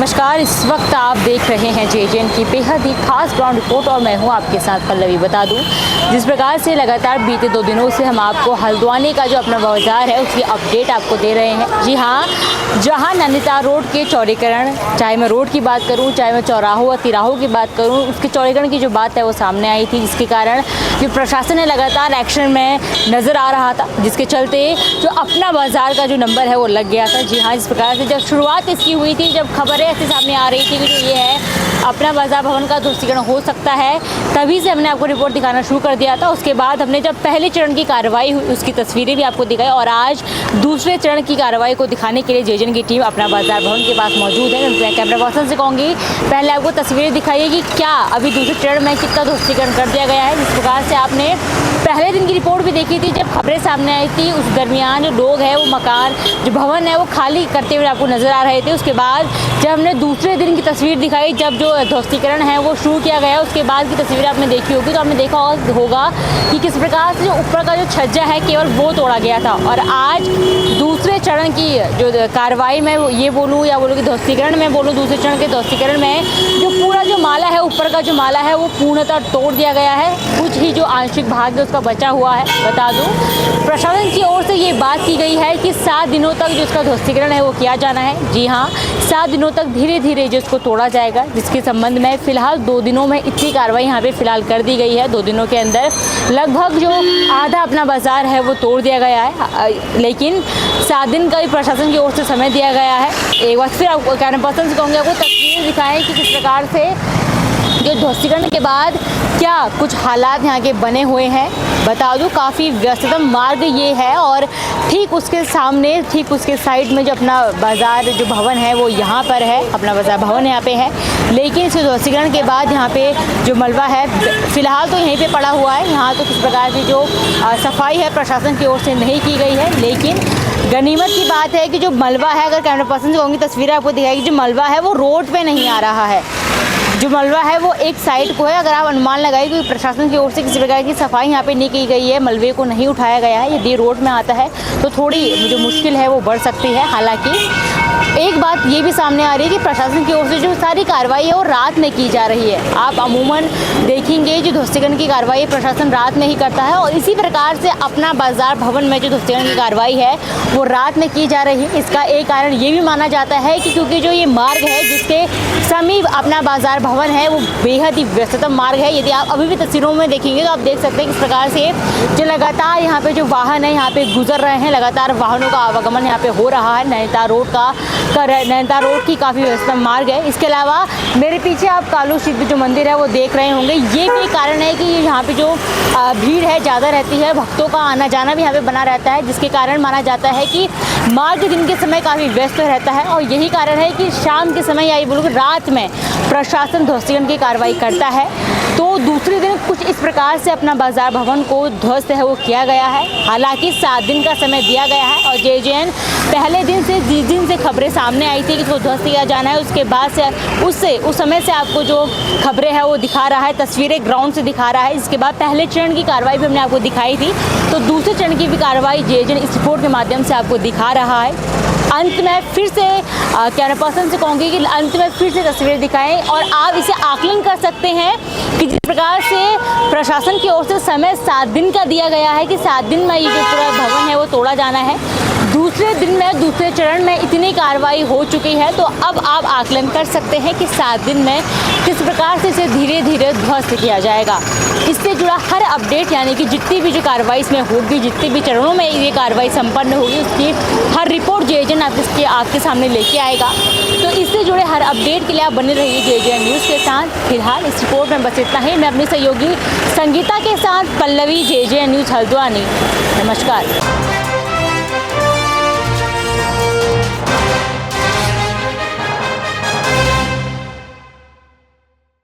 नमस्कार, इस वक्त आप देख रहे हैं जेजेएन की बेहद ही खास ग्राउंड रिपोर्ट और मैं हूं आपके साथ पल्लवी। बता दूं, जिस प्रकार से लगातार बीते 2 दिनों से हम आपको हल्द्वानी का जो अपना बाजार है उसकी अपडेट आपको दे रहे हैं। जी हां, जहां नैनीताल रोड के चौड़ीकरण, चाहे मैं रोड की बात करूं, चाहे मैं चौराहों व तिराहों की बात करूं, उसके चौड़ीकरण की जो बात है वो सामने आई थी, जिसके कारण जो प्रशासन है लगातार एक्शन में नज़र आ रहा था, जिसके चलते जो अपना बाजार का जो नंबर है वो लग गया था। जी हाँ, इस प्रकार से जब शुरुआत इसकी हुई थी, जब खबरें ऐसे सामने आ रही थी कि जो ये है अपना बाजार भवन का ध्वस्तीकरण हो सकता है, तभी से हमने आपको रिपोर्ट दिखाना शुरू कर दिया था। उसके बाद हमने जब पहले चरण की कार्रवाई हुई उसकी तस्वीरें भी आपको दिखाई और आज दूसरे चरण की कार्रवाई को दिखाने के लिए जेजेएन की टीम अपना बाजार भवन के पास मौजूद है। मैं कैमरा पर्सन से कहूँगी पहले आपको तस्वीरें दिखाइए कि क्या अभी दूसरे चरण में कितना ध्वस्तीकरण कर दिया गया है। जिस प्रकार से आपने पहले दिन की रिपोर्ट भी देखी थी, जब खबरें सामने आई थी उस दरमियान जो लोग हैं वो मकान, जो भवन है वो खाली करते हुए आपको नज़र आ रहे थे। उसके बाद जब हमने दूसरे दिन की तस्वीर दिखाई, जब जो ध्वस्तीकरण है वो शुरू किया गया, उसके बाद की तस्वीर आपने देखी होगी, तो आपने देखा होगा कि किस प्रकार से जो ऊपर का जो छज्जा है केवल वो तोड़ा गया था। और आज दूसरे चरण की जो कार्रवाई में ये बोलूँ या बोलूँ कि ध्वस्तीकरण में बोलूँ, दूसरे चरण के ध्वस्तीकरण में जो पूरा जो माला है, ऊपर का जो माला है वो पूर्णतः तोड़ दिया गया है। कुछ ही जो आंशिक भाग है उसका बचा हुआ है। बता दूं, प्रशासन की ओर से ये बात की गई है कि 7 दिनों तक जो इसका ध्वस्तीकरण है वो किया जाना है। जी हाँ, 7 दिनों तक धीरे धीरे जो इसको तोड़ा जाएगा, जिसके संबंध में फिलहाल 2 दिनों में इतनी कार्रवाई यहाँ पे फिलहाल कर दी गई है। 2 दिनों के अंदर लगभग जो आधा अपना बाजार है वो तोड़ दिया गया है, लेकिन 7 दिन का भी प्रशासन की ओर से समय दिया गया है। एक बार फिर आपको कैमरा पर्सन से कहूँगी आपको तस्वीरें दिखाएं कि किस प्रकार से जो ध्वस्तीकरण के बाद क्या कुछ हालात यहाँ के बने हुए हैं। बता दूँ, काफ़ी व्यस्ततम मार्ग ये है और ठीक उसके सामने, ठीक उसके साइड में जो अपना बाज़ार जो भवन है वो यहाँ पर है, अपना बाज़ार भवन यहाँ पे है। लेकिन इस ध्वस्तीकरण के बाद यहाँ पे जो मलबा है फ़िलहाल तो यहीं पे पड़ा हुआ है। यहाँ तो किस प्रकार की जो सफाई है प्रशासन की ओर से नहीं की गई है। लेकिन गनीमत की बात है कि जो मलबा है, अगर कैमरा पर्सन से कहूँगी तस्वीरें आपको दिखाएगी, जो मलबा है वो रोड पर नहीं आ रहा है, जो मलबा है वो एक साइड को है। अगर आप अनुमान लगाए कि प्रशासन की ओर से किसी प्रकार की सफाई यहाँ पे नहीं की गई है, मलबे को नहीं उठाया गया है, यदि रोड में आता है तो थोड़ी जो मुश्किल है वो बढ़ सकती है। हालांकि एक बात ये भी सामने आ रही है कि प्रशासन की ओर से जो सारी कार्रवाई है वो रात में की जा रही है। आप अमूमन देखेंगे जो ध्वस्तीकरण की कार्रवाई प्रशासन रात में ही करता है और इसी प्रकार से अपना बाजार भवन में जो ध्वस्तीकरण की कार्रवाई है वो रात में की जा रही है। इसका एक कारण ये भी माना जाता है कि क्योंकि जो ये मार्ग है जिसके समीप अपना बाजार भवन है वो बेहद ही व्यस्ततम मार्ग है। यदि आप अभी भी तस्वीरों में देखेंगे तो आप देख सकते हैं किस प्रकार से जो लगातार यहाँ पे जो वाहन है यहाँ पे गुजर रहे हैं, लगातार वाहनों का आवागमन यहाँ पे हो रहा है। नैनीताल रोड की काफ़ी व्यस्ततम मार्ग है। इसके अलावा मेरे पीछे आप कालू शिव जो मंदिर है वो देख रहे होंगे। ये भी कारण है कि यहाँ पे जो भीड़ है ज़्यादा रहती है, भक्तों का आना जाना भी यहाँ पे बना रहता है, जिसके कारण माना जाता है कि मार्ग दिन के समय काफ़ी व्यस्त रहता है। और यही कारण है कि शाम के समय या ये बोलूँ रात में प्रशासन ध्वस्तीकरण की कार्रवाई करता है। तो दूसरे दिन कुछ इस प्रकार से अपना बाजार भवन को ध्वस्त है वो किया गया है। हालांकि 7 दिन का समय दिया गया है और जेजेएन पहले दिन से, जिस दिन से खबरें सामने आई थी कि इसको ध्वस्त किया जाना है, उसके बाद से उस समय से आपको जो खबरें हैं वो दिखा रहा है, तस्वीरें ग्राउंड से दिखा रहा है। इसके बाद पहले चरण की कार्रवाई भी हमने आपको दिखाई थी, तो दूसरे चरण की भी कार्रवाई जेजेएन इस रिपोर्ट के माध्यम से आपको दिखा रहा है। अंत में फिर से कैमरा पर्सन से कहूँगी कि अंत में फिर से तस्वीरें दिखाएं और आप इसे आकलन कर सकते हैं कि जिस प्रकार से प्रशासन की ओर से समय 7 दिन का दिया गया है कि 7 दिन में ये जो पूरा भवन है वो तोड़ा जाना है। दूसरे दिन में, दूसरे चरण में इतनी कार्रवाई हो चुकी है, तो अब आप आकलन कर सकते हैं कि 7 दिन में किस प्रकार से इसे धीरे धीरे ध्वस्त किया जाएगा। इससे जुड़ा हर अपडेट, यानी कि जितनी भी जो कार्रवाई इसमें होगी, जितनी भी चरणों में ये कार्रवाई संपन्न होगी, उसकी हर रिपोर्ट जेजेएन आपके सामने लेके आएगा। तो इससे जुड़े हर अपडेट के लिए आप बने रहिए जेजेएन न्यूज़ के साथ। फिलहाल इस रिपोर्ट में बस इतना ही। मैं अपनी सहयोगी संगीता के साथ पल्लवी, जेजेएन न्यूज़ हल्द्वानी। नमस्कार।